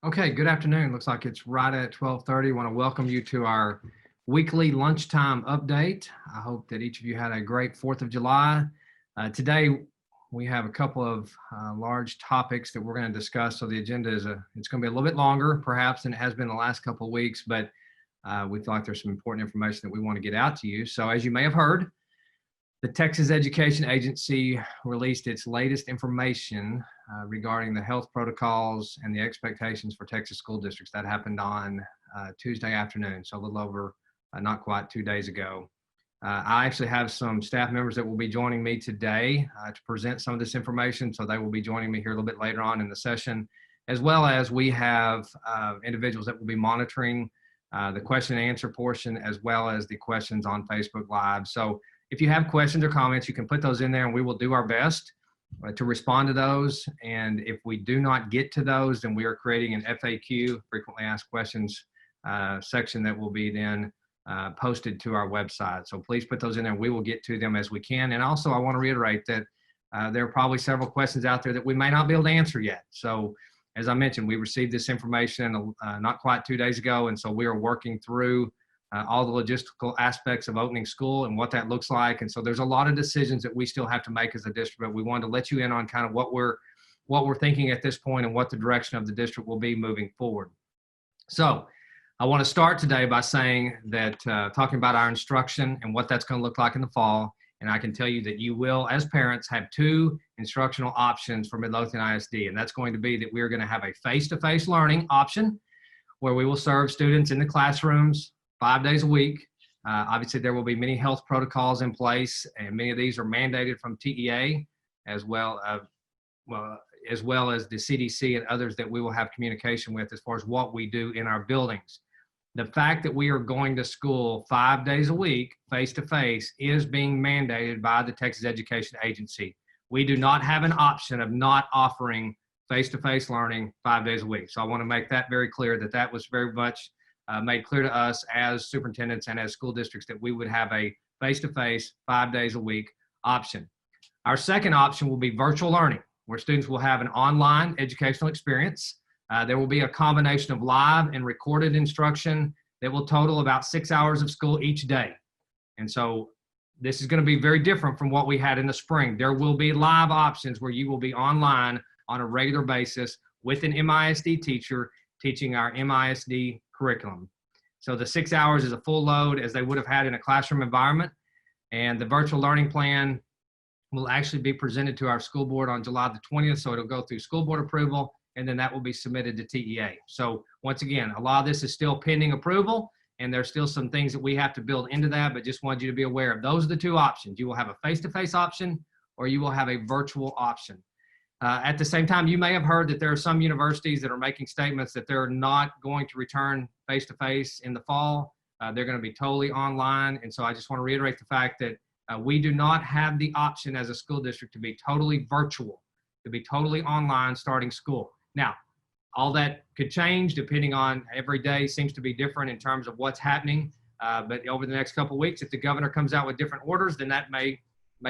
Okay, good afternoon. Looks like it's right at 12:30. I want to welcome you to our weekly lunchtime update. I hope that each of you had a great 4th of July. Today, we have a couple of large topics that we're going to discuss. So the agenda it's going to be a little bit longer, perhaps, than it has been the last couple of weeks, but we feel like there's some important information that we want to get out to you. So as you may have heard, the Texas Education Agency released its latest information regarding the health protocols and the expectations for Texas school districts. That happened on Tuesday afternoon, so a little over, not quite 2 days ago. I actually have some staff members that will be joining me today to present some of this information, so they will be joining me here a little bit later on in the session, as well as we have individuals that will be monitoring the question and answer portion, as well as the questions on Facebook Live. So if you have questions or comments, you can put those in there and we will do our best to respond to those. And if we do not get to those, then we are creating an FAQ, frequently asked questions section that will be then posted to our website. So please put those in there. We will get to them as we can. And also I want to reiterate that there are probably several questions out there that we may not be able to answer yet. So as I mentioned, we received this information not quite 2 days ago. And so we are working through all the logistical aspects of opening school and what that looks like. And so there's a lot of decisions that we still have to make as a district, but we wanted to let you in on kind of what we're thinking at this point and what the direction of the district will be moving forward. So I want to start today by saying that talking about our instruction and what that's going to look like in the fall. And I can tell you that you will, as parents, have two instructional options for Midlothian ISD. And that's going to be that we're going to have a face-to-face learning option where we will serve students in the classrooms 5 days a week. Obviously, there will be many health protocols in place, and many of these are mandated from TEA, as well as the CDC and others that we will have communication with as far as what we do in our buildings. The fact that we are going to school 5 days a week, face-to-face, is being mandated by the Texas Education Agency. We do not have an option of not offering face-to-face learning 5 days a week. So I want to make that very clear that that was very much made clear to us as superintendents and as school districts that we would have a face-to-face 5 days a week option. Our second option will be virtual learning, where students will have an online educational experience. There will be a combination of live and recorded instruction that will total about 6 hours of school each day. And so this is going to be very different from what we had in the spring. There will be live options where you will be online on a regular basis with an MISD teacher teaching our MISD curriculum. So the 6 hours is a full load as they would have had in a classroom environment. And the virtual learning plan will actually be presented to our school board on July the 20th. So it'll go through school board approval, and then that will be submitted to TEA. So once again, a lot of this is still pending approval, and there's still some things that we have to build into that, but just wanted you to be aware of those are the two options. You will have a face-to-face option, or you will have a virtual option. At the same time, you may have heard that there are some universities that are making statements that they're not going to return face-to-face in the fall. They're going to be totally online. And so I just want to reiterate the fact that we do not have the option as a school district to be totally virtual, to be totally online starting school. Now, all that could change depending on every day seems to be different in terms of what's happening. But over the next couple of weeks, if the governor comes out with different orders, then that may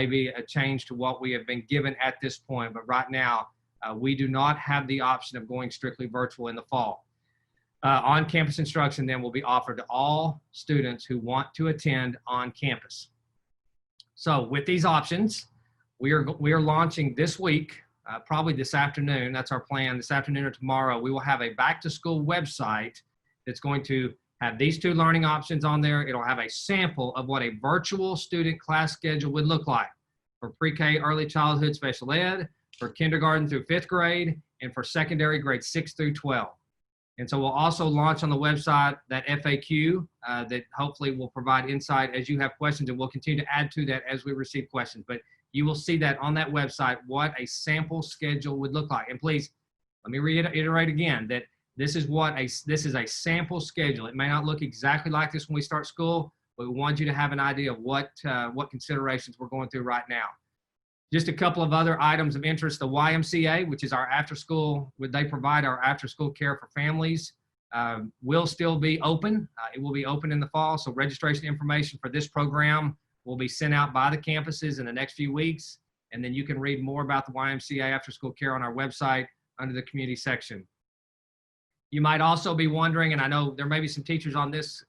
be a change to what we have been given at this point. But right now, we do not have the option of going strictly virtual in the fall. On-campus instruction then will be offered to all students who want to attend on campus. So with these options, we are launching this week, probably this afternoon. That's our plan. This afternoon or tomorrow, we will have a back-to-school website that's going to have these two learning options on there. It'll have a sample of what a virtual student class schedule would look like for pre-K, early childhood special ed, for kindergarten through 5th grade, and for secondary grades 6 through 12. And so we'll also launch on the website that FAQ that hopefully will provide insight as you have questions, and we'll continue to add to that as we receive questions. But you will see that on that website, what a sample schedule would look like. And please, let me reiterate again that this is a sample schedule. It may not look exactly like this when we start school, but we want you to have an idea of what considerations we're going through right now. Just a couple of other items of interest. The YMCA, which is our after-school, they provide our after-school care for families, will still be open. It will be open in the fall, so registration information for this program will be sent out by the campuses in the next few weeks, and then you can read more about the YMCA after-school care on our website under the community section. You might also be wondering, and I know there may be some teachers on this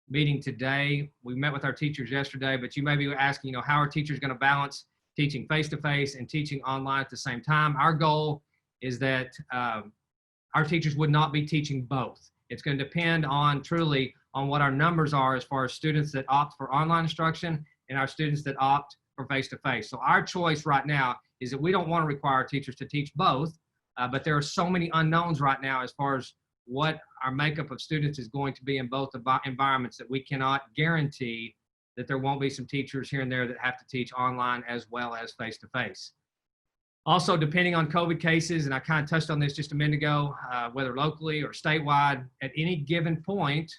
meeting today. We met with our teachers yesterday, but you may be asking, you know, how are teachers going to balance teaching face-to-face and teaching online at the same time? Our goal is that our teachers would not be teaching both. It's going to depend on truly on what our numbers are as far as students that opt for online instruction and our students that opt for face-to-face. So our choice right now is that we don't want to require teachers to teach both, but there are so many unknowns right now as far as what our makeup of students is going to be in both environments, that we cannot guarantee that there won't be some teachers here and there that have to teach online as well as face-to-face. Also, depending on COVID cases, and I kind of touched on this just a minute ago, whether locally or statewide, at any given point,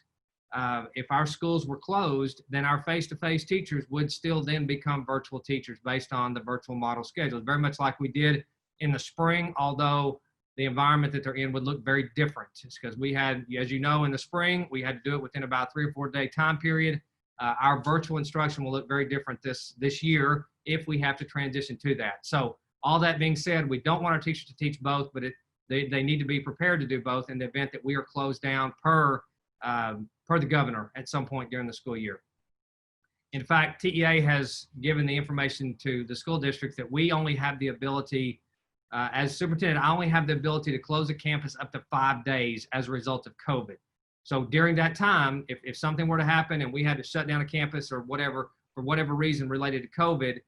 if our schools were closed, then our face-to-face teachers would still then become virtual teachers based on the virtual model schedule, very much like we did in the spring, although the environment that they're in would look very different. It's because we had, as you know, in the spring, we had to do it within about 3 or 4 day time period. Our virtual instruction will look very different this year if we have to transition to that. So all that being said, we don't want our teachers to teach both, but they need to be prepared to do both in the event that we are closed down per the governor at some point during the school year. In fact, TEA has given the information to the school districts that we only have the ability, as superintendent, I only have the ability to close a campus up to 5 days as a result of COVID. So during that time, if something were to happen and we had to shut down a campus or whatever, for whatever reason related to COVID,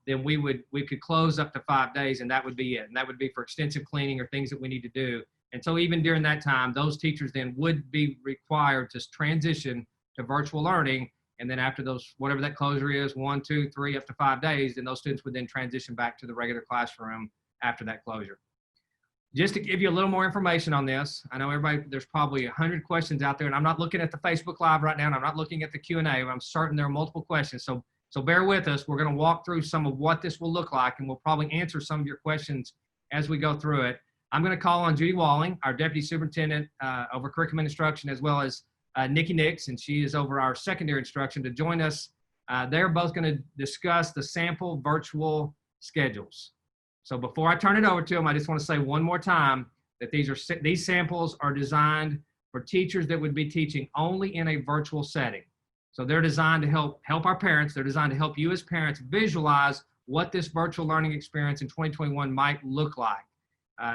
then we could close up to 5 days, and that would be it. And that would be for extensive cleaning or things that we need to do. And so even during that time, those teachers then would be required to transition to virtual learning. And then after those, whatever that closure is, 1, 2, 3, up to 5 days, then those students would then transition back to the regular classroom after that closure. Just to give you a little more information on this, I know everybody, there's probably 100 questions out there, and I'm not looking at the Facebook Live right now, and I'm not looking at the Q&A, but I'm certain there are multiple questions. So bear with us. We're going to walk through some of what this will look like, and we'll probably answer some of your questions as we go through it. I'm going to call on Judy Walling, our Deputy Superintendent over Curriculum Instruction, as well as Nikki Nix, and she is over our secondary instruction, to join us. They're both going to discuss the sample virtual schedules. So before I turn it over to them, I just want to say one more time that these samples are designed for teachers that would be teaching only in a virtual setting. So they're designed to help our parents. They're designed to help you as parents visualize what this virtual learning experience in 2021 might look like.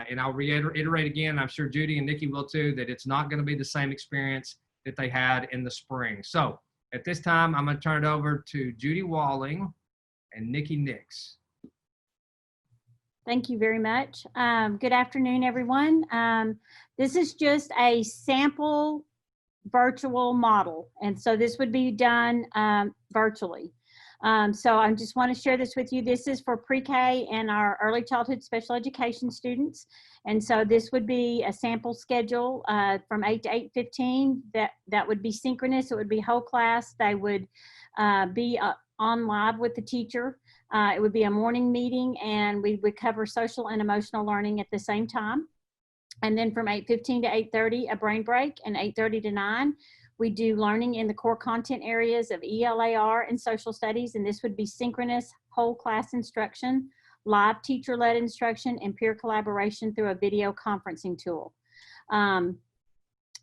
And I'll reiterate again, I'm sure Judy and Nikki will too, that it's not going to be the same experience that they had in the spring. So at this time, I'm going to turn it over to Judy Walling and Nikki Nix. Thank you very much. Good afternoon, everyone. This is just a sample virtual model. And so this would be done virtually. So I just want to share this with you. This is for pre-K and our early childhood special education students. And so this would be a sample schedule from 8 to 8:15. That would be synchronous. It would be whole class. They would be on live with the teacher. It would be a morning meeting, and we would cover social and emotional learning at the same time. And then from 8:15 to 8:30, a brain break, and 8:30 to 9, we do learning in the core content areas of ELAR and social studies, and this would be synchronous whole class instruction, live teacher-led instruction, and peer collaboration through a video conferencing tool.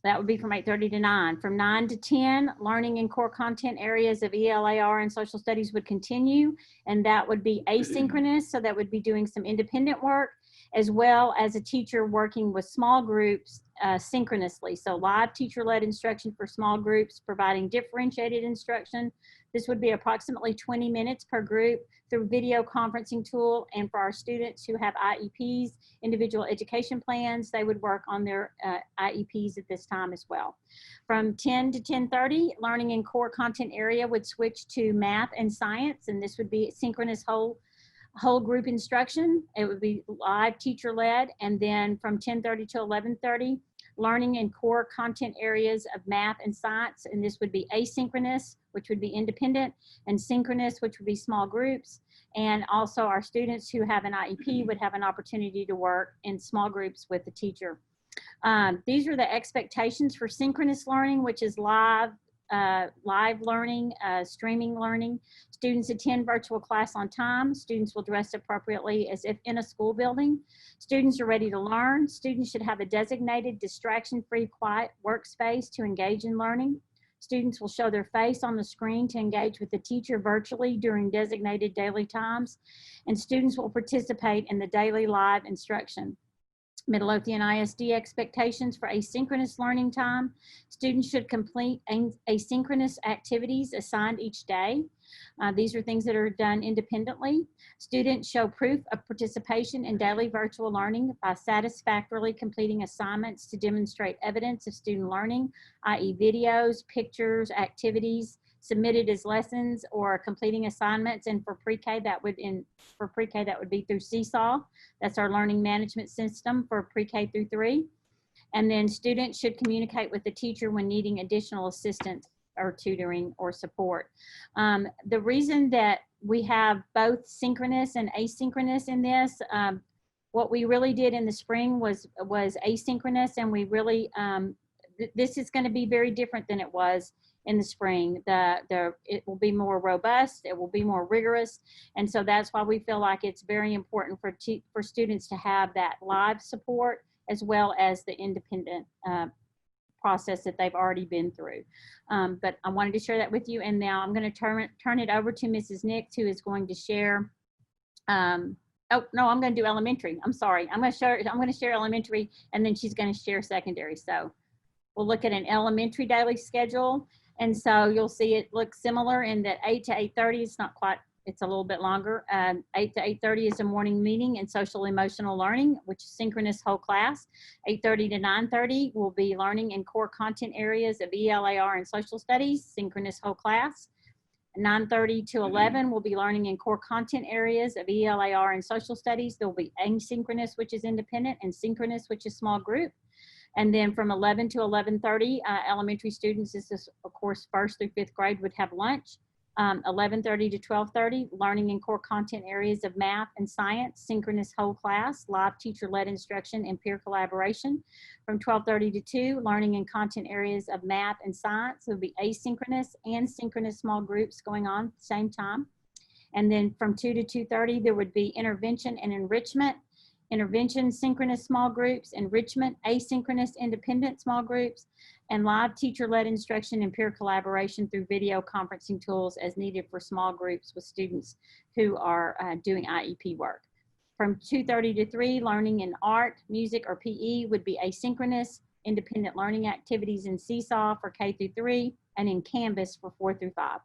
That would be from 8:30 to 9. From 9 to 10, learning in core content areas of ELAR and social studies would continue, and that would be asynchronous, so that would be doing some independent work, as well as a teacher working with small groups synchronously. So live teacher-led instruction for small groups, providing differentiated instruction. This would be approximately 20 minutes per group through video conferencing tool. And for our students who have IEPs, individual education plans, they would work on their IEPs at this time as well. From 10 to 10:30, learning in core content area would switch to math and science, and this would be synchronous whole group instruction. It would be live teacher-led. And then from 10:30 to 11:30, learning in core content areas of math and science, and this would be asynchronous, which would be independent, and synchronous, which would be small groups. And also our students who have an IEP would have an opportunity to work in small groups with the teacher. These are the expectations for synchronous learning, which is live live learning, streaming learning. Students attend virtual class on time. Students will dress appropriately as if in a school building. Students are ready to learn. Students should have a designated distraction-free quiet workspace to engage in learning. Students will show their face on the screen to engage with the teacher virtually during designated daily times, and students will participate in the daily live instruction. Midlothian ISD expectations for asynchronous learning time. Students should complete asynchronous activities assigned each day. These are things that are done independently. Students show proof of participation in daily virtual learning by satisfactorily completing assignments to demonstrate evidence of student learning, i.e. videos, pictures, activities submitted as lessons or completing assignments. And for pre-K that would be through Seesaw. That's our learning management system for pre-K through 3. And then students should communicate with the teacher when needing additional assistance or tutoring or support. The reason that we have both synchronous and asynchronous in this, what we really did in the spring was asynchronous, and we really, this is going to be very different than it was in the spring. It will be more robust, it will be more rigorous, and so that's why we feel like it's very important for students to have that live support as well as the independent process that they've already been through. But I wanted to share that with you, and now I'm going to turn it over to Mrs. Nix, who is going to share. Oh no, I'm going to do elementary. I'm sorry. I'm going to share elementary, and then she's going to share secondary. So we'll look at an elementary daily schedule. And so you'll see it looks similar in that 8 to 8:30. It's not quite, it's a little bit longer. 8 to 8:30 is a morning meeting in social emotional learning, which is synchronous whole class. 8:30 to 9:30 will be learning in core content areas of ELAR and social studies, synchronous whole class. 9:30 to 11 will be learning in core content areas of ELAR and social studies. There'll be asynchronous, which is independent, and synchronous, which is small group. And then from 11 to 11:30, elementary students, this is of course 1st through 5th grade, would have lunch. 11:30 to 12:30, learning in core content areas of math and science, synchronous whole class, live teacher-led instruction and peer collaboration. From 12:30 to 2, learning in content areas of math and science. It will be asynchronous and synchronous small groups going on at the same time. And then from 2 to 2:30, there would be intervention and enrichment. Intervention, synchronous small groups, enrichment, asynchronous independent small groups, and live teacher-led instruction and peer collaboration through video conferencing tools as needed for small groups with students who are doing IEP work. From 2:30 to 3, learning in art, music, or PE would be asynchronous, independent learning activities in Seesaw for K through 3, and in Canvas for 4 through 5.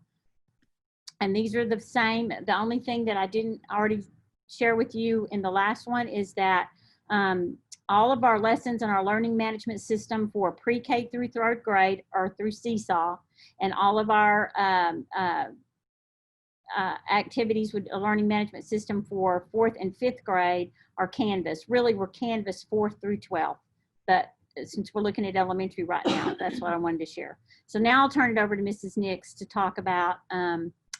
And these are the same. The only thing that I didn't already share with you in the last one is that all of our lessons in our learning management system for pre-K through 3rd grade are through Seesaw, and all of our activities with a learning management system for 4th and 5th grade are Canvas. Really, we're Canvas 4th through 12th, but since we're looking at elementary right now, that's what I wanted to share. So now I'll turn it over to Mrs. Nix to talk about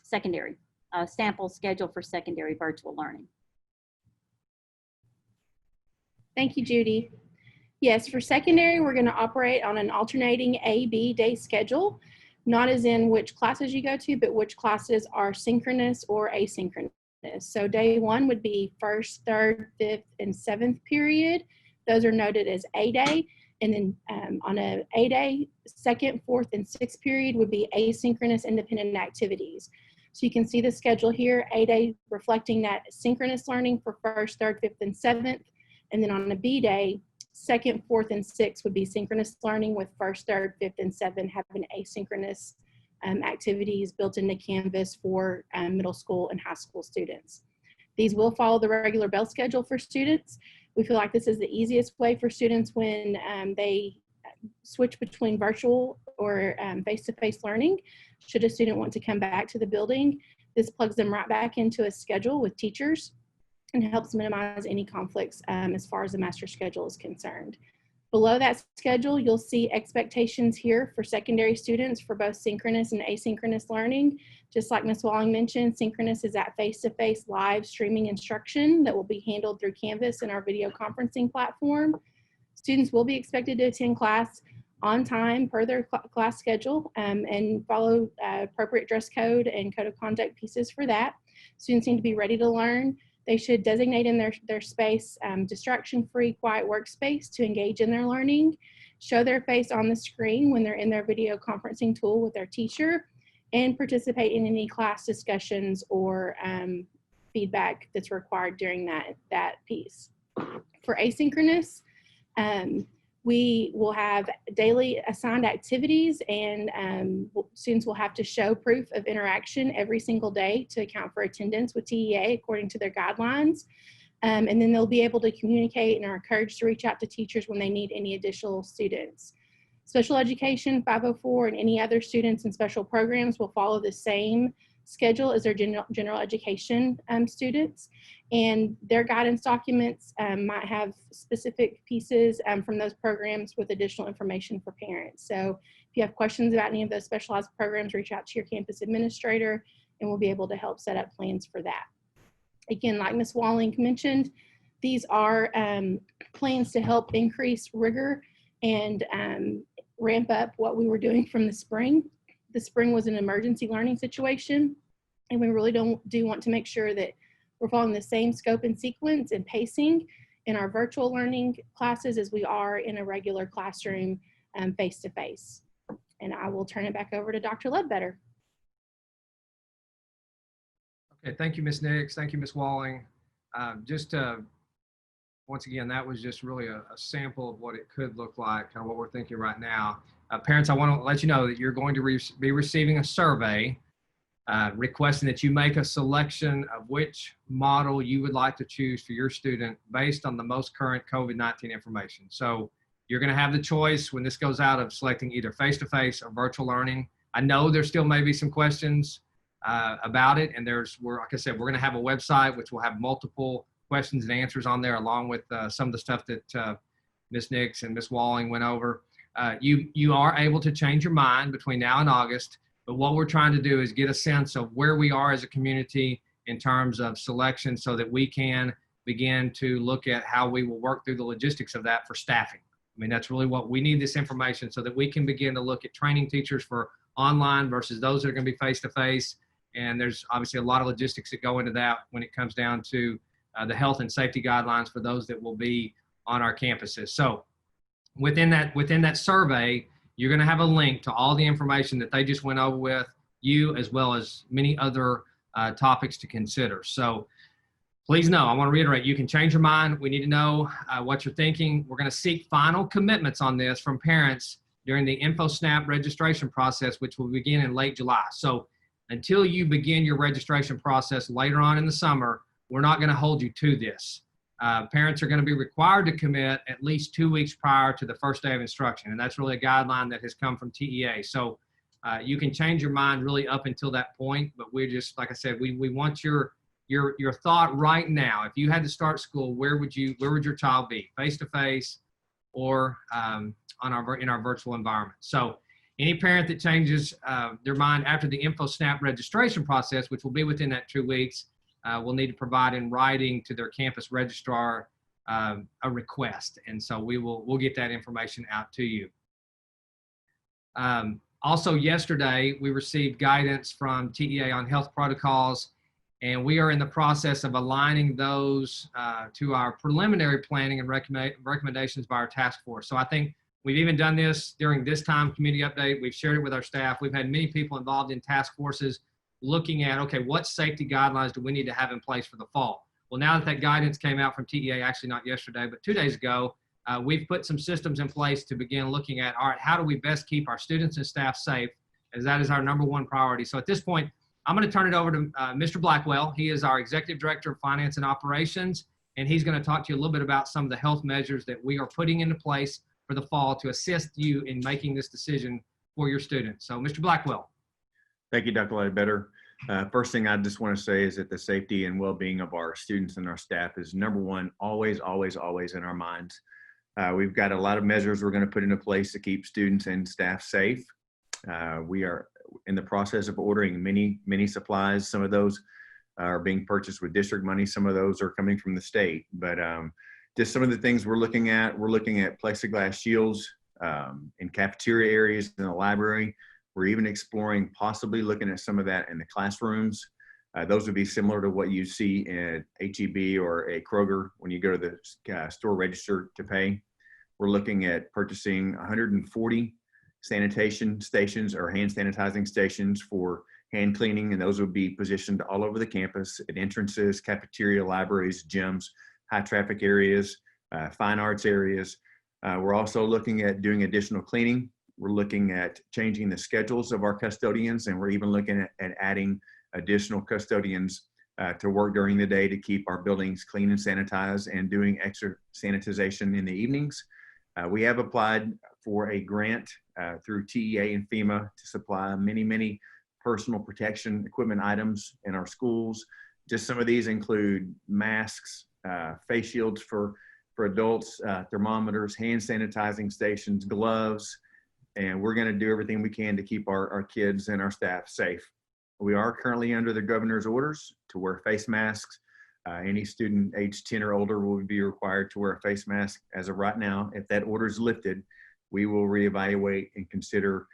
secondary, sample schedule for secondary virtual learning. Thank you, Judy. Yes, for secondary, we're going to operate on an alternating A-B day schedule, not as in which classes you go to, but which classes are synchronous or asynchronous. So day 1 would be 1st, 3rd, 5th, and 7th period. Those are noted as A day. And then on a A day, 2nd, 4th, and 6th period would be asynchronous independent activities. So you can see the schedule here, A day reflecting that synchronous learning for 1st, 3rd, 5th, and 7th. And then on a B day, 2nd, 4th, and 6th would be synchronous learning, with 1st, 3rd, 5th, and 7th having asynchronous activities built into Canvas for middle school and high school students. These will follow the regular bell schedule for students. We feel like this is the easiest way for students when they switch between virtual or face-to-face learning. Should a student want to come back to the building, this plugs them right back into a schedule with teachers and helps minimize any conflicts as far as the master schedule is concerned. Below that schedule, you'll see expectations here for secondary students for both synchronous and asynchronous learning. Just like Ms. Walling mentioned, synchronous is that face-to-face live streaming instruction that will be handled through Canvas and our video conferencing platform. Students will be expected to attend class on time per their class schedule, and follow appropriate dress code and code of conduct pieces for that. Students need to be ready to learn. They should designate in their space distraction-free, quiet workspace to engage in their learning, show their face on the screen when they're in their video conferencing tool with their teacher, and participate in any class discussions or feedback that's required during that piece. For asynchronous, we will have daily assigned activities, and students will have to show proof of interaction every single day to account for attendance with TEA according to their guidelines. And then they'll be able to communicate and are encouraged to reach out to teachers when they need any additional students. Special education, 504, and any other students in special programs will follow the same schedule as their general education students, and their guidance documents might have specific pieces from those programs with additional information for parents. So if you have questions about any of those specialized programs, reach out to your campus administrator and we'll be able to help set up plans for that. Again, like Ms. Walling mentioned, these are plans to help increase rigor and ramp up what we were doing from the spring. The spring was an emergency learning situation, and we really do want to make sure that we're following the same scope and sequence and pacing in our virtual learning classes as we are in a regular classroom face-to-face. And I will turn it back over to Dr. Ledbetter. Okay, thank you, Ms. Nix. Thank you, Ms. Walling. Once again, that was just really a sample of what it could look like, kind of what we're thinking right now. Parents, I want to let you know that you're going to be receiving a survey requesting that you make a selection of which model you would like to choose for your student based on the most current COVID-19 information. So you're going to have the choice when this goes out of selecting either face-to-face or virtual learning. I know there still may be some questions about it, and like I said, we're going to have a website which will have multiple questions and answers on there, along with some of the stuff that Ms. Nix and Ms. Walling went over. You are able to change your mind between now and August, but what we're trying to do is get a sense of where we are as a community in terms of selection so that we can begin to look at how we will work through the logistics of that for staffing. I mean, that's really what we need, this information, so that we can begin to look at training teachers for online versus those that are going to be face-to-face. And there's obviously a lot of logistics that go into that when it comes down to the health and safety guidelines for those that will be on our campuses. So within that survey, you're going to have a link to all the information that they just went over with you, as well as many other topics to consider. So please know, I want to reiterate, you can change your mind. We need to know what you're thinking. We're going to seek final commitments on this from parents during the InfoSnap registration process, which will begin in late July. So until you begin your registration process later on in the summer, we're not going to hold you to this. Parents are going to be required to commit at least 2 weeks prior to the first day of instruction. And that's really a guideline that has come from TEA. So you can change your mind really up until that point, but we just, like I said, we want your thought right now. If you had to start school, where would your child be? Face-to-face or in our virtual environment? So any parent that changes their mind after the InfoSnap registration process, which will be within that 2 weeks, will need to provide in writing to their campus registrar a request. And so we'll get that information out to you. Also yesterday, we received guidance from TEA on health protocols, and we are in the process of aligning those to our preliminary planning and recommendations by our task force. So I think we've even done this during this time community update. We've shared it with our staff. We've had many people involved in task forces looking at, okay, what safety guidelines do we need to have in place for the fall? Well, now that guidance came out from TEA, actually not yesterday, but 2 days ago, we've put some systems in place to begin looking at, all right, how do we best keep our students and staff safe, as that is our #1 priority. So at this point, I'm going to turn it over to Mr. Blackwell. He is our Executive Director of Finance and Operations, and he's going to talk to you a little bit about some of the health measures that we are putting into place for the fall to assist you in making this decision for your students. So Mr. Blackwell. Thank you, Dr. Ledbetter. First thing I just want to say is that the safety and well-being of our students and our staff is #1, always, always, always in our minds. We've got a lot of measures we're going to put into place to keep students and staff safe. We are in the process of ordering many supplies. Some of those are being purchased with district money. Some of those are coming from the state. But just some of the things we're looking at plexiglass shields in cafeteria areas in the library. We're even exploring possibly looking at some of that in the classrooms. Those would be similar to what you see at HEB or a Kroger when you go to the store register to pay. We're looking at purchasing 140 sanitation stations or hand sanitizing stations for hand cleaning, and those would be positioned all over the campus at entrances, cafeteria, libraries, gyms, high traffic areas, fine arts areas. We're also looking at doing additional cleaning. We're looking at changing the schedules of our custodians, and we're even looking at adding additional custodians to work during the day to keep our buildings clean and sanitized, and doing extra sanitization in the evenings. We have applied for a grant through TEA and FEMA to supply many personal protection equipment items in our schools. Just some of these include masks, face shields for adults, thermometers, hand sanitizing stations, gloves, and we're going to do everything we can to keep our kids and our staff safe. We are currently under the governor's orders to wear face masks. Any student age 10 or older will be required to wear a face mask as of right now. If that order is lifted, we will reevaluate and consider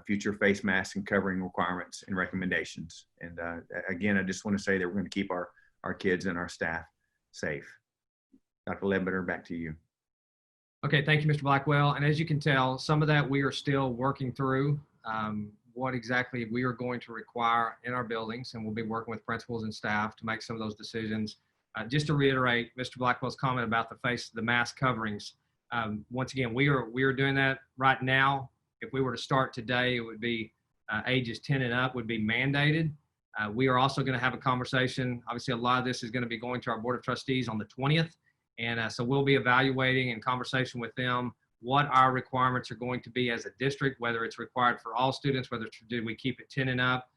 future face mask and covering requirements and recommendations. And again, I just want to say that we're going to keep our kids and our staff safe. Dr. Ledbetter, back to you. Okay, thank you, Mr. Blackwell. And as you can tell, some of that we are still working through what exactly we are going to require in our buildings, and we'll be working with principals and staff to make some of those decisions. Just to reiterate Mr. Blackwell's comment about the mask coverings. Once again, we are doing that right now. If we were to start today, it would be ages 10 and up would be mandated. We are also going to have a conversation. Obviously, a lot of this is going to be going to our Board of Trustees on the 20th. And so we'll be evaluating in conversation with them what our requirements are going to be as a district, whether it's required for all students, whether do we keep it 10 and up,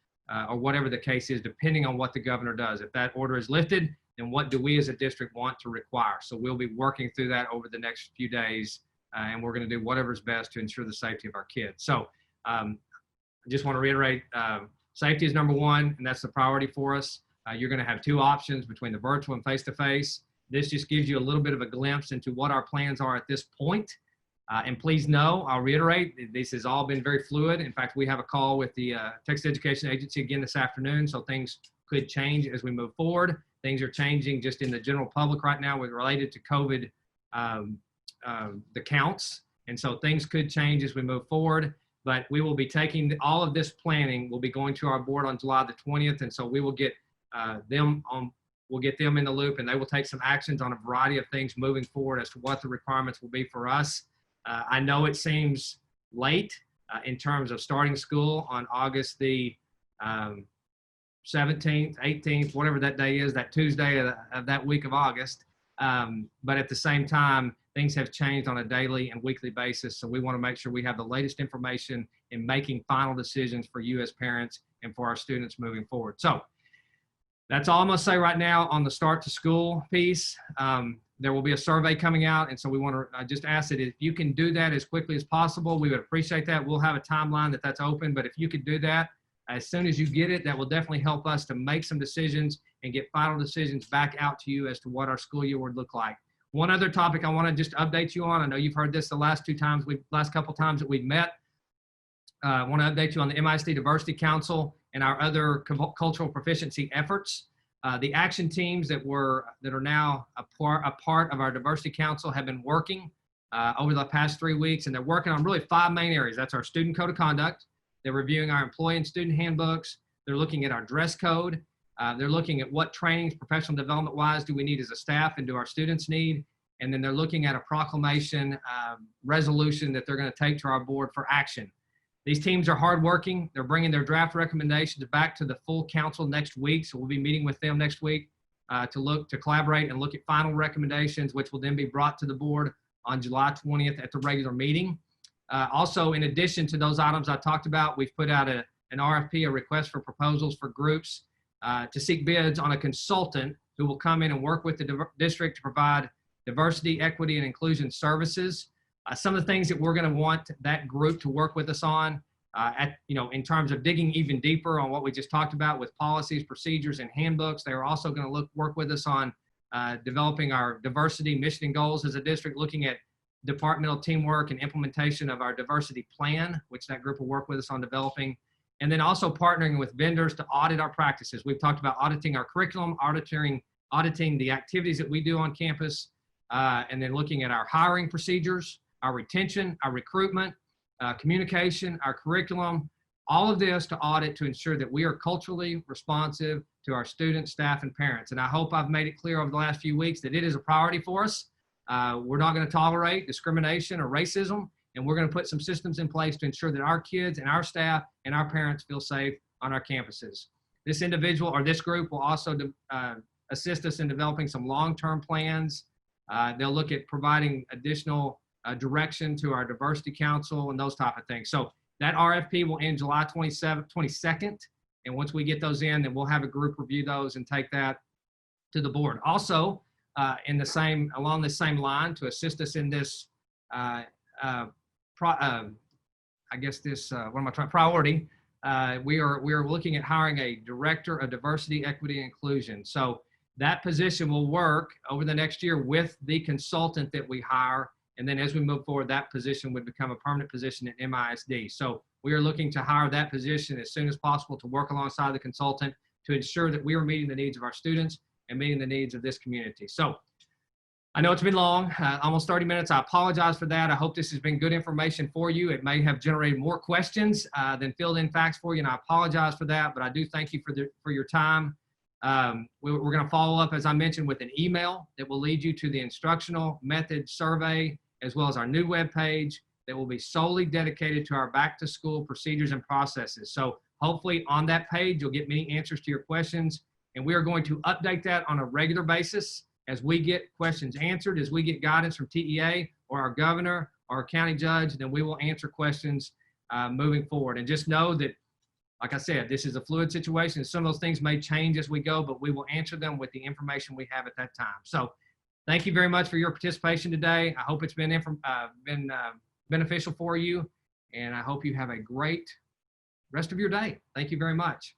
or whatever the case is, depending on what the governor does. If that order is lifted, then what do we as a district want to require? So we'll be working through that over the next few days, and we're going to do whatever's best to ensure the safety of our kids. So I just want to reiterate, safety is number one, and that's the priority for us. You're going to have two options between the virtual and face-to-face. This just gives you a little bit of a glimpse into what our plans are at this point. And please know, I'll reiterate, this has all been very fluid. In fact, we have a call with the Texas Education Agency again this afternoon, so things could change as we move forward. Things are changing just in the general public right now with related to COVID, the counts. And so things could change as we move forward, but we will be taking all of this planning. We'll be going to our board on July the 20th. And so we will get we'll get them in the loop, and they will take some actions on a variety of things moving forward as to what the requirements will be for us. I know it seems late in terms of starting school on August the 17th, 18th, whatever that day is, that Tuesday of that week of August. But at the same time, things have changed on a daily and weekly basis. So we want to make sure we have the latest information in making final decisions for you as parents and for our students moving forward. So that's all I'm going to say right now on the start to school piece. There will be a survey coming out, and so we want to just ask that if you can do that as quickly as possible, we would appreciate that. We'll have a timeline that's open, but if you could do that as soon as you get it, that will definitely help us to make some decisions and get final decisions back out to you as to what our school year would look like. One other topic I want to just update you on. I know you've heard this the last couple times that we've met. I want to update you on the MISD Diversity Council and our other cultural proficiency efforts. The action teams that are now a part of our Diversity Council have been working over the past 3 weeks, and they're working on really 5 main areas. That's our student code of conduct. They're reviewing our employee and student handbooks. They're looking at our dress code. They're looking at what trainings, professional development wise, do we need as a staff and do our students need? And then they're looking at a proclamation resolution that they're going to take to our board for action. These teams are hardworking. They're bringing their draft recommendations back to the full council next week. So we'll be meeting with them next week to collaborate and look at final recommendations, which will then be brought to the board on July 20th at the regular meeting. Also, in addition to those items I talked about, we've put out an RFP, a request for proposals for groups to seek bids on a consultant who will come in and work with the district to provide diversity, equity, and inclusion services. Some of the things that we're going to want that group to work with us on, in terms of digging even deeper on what we just talked about with policies, procedures, and handbooks. They are also going to work with us on developing our diversity mission and goals as a district, looking at departmental teamwork and implementation of our diversity plan, which that group will work with us on developing. And then also partnering with vendors to audit our practices. We've talked about auditing our curriculum, auditing the activities that we do on campus, and then looking at our hiring procedures, our retention, our recruitment, communication, our curriculum, all of this to audit to ensure that we are culturally responsive to our students, staff, and parents. And I hope I've made it clear over the last few weeks that it is a priority for us. We're not going to tolerate discrimination or racism, and we're going to put some systems in place to ensure that our kids and our staff and our parents feel safe on our campuses. This individual or this group will also assist us in developing some long-term plans. They'll look at providing additional direction to our diversity council and those type of things. So that RFP will end July 22nd. And once we get those in, then we'll have a group review those and take that to the board. Also, along the same line, to assist us in this, priority, we are looking at hiring a director of diversity, equity, and inclusion. So that position will work over the next year with the consultant that we hire. And then as we move forward, that position would become a permanent position at MISD. So we are looking to hire that position as soon as possible to work alongside the consultant to ensure that we are meeting the needs of our students and meeting the needs of this community. So I know it's been long, almost 30 minutes. I apologize for that. I hope this has been good information for you. It may have generated more questions than filled in facts for you, and I apologize for that, but I do thank you for your time. We're going to follow up, as I mentioned, with an email that will lead you to the instructional method survey, as well as our new webpage that will be solely dedicated to our back to school procedures and processes. So hopefully on that page, you'll get many answers to your questions, and we are going to update that on a regular basis as we get questions answered, as we get guidance from TEA or our governor or our county judge, then we will answer questions moving forward. And just know that, like I said, this is a fluid situation. Some of those things may change as we go, but we will answer them with the information we have at that time. So thank you very much for your participation today. I hope it's been beneficial for you, and I hope you have a great rest of your day. Thank you very much.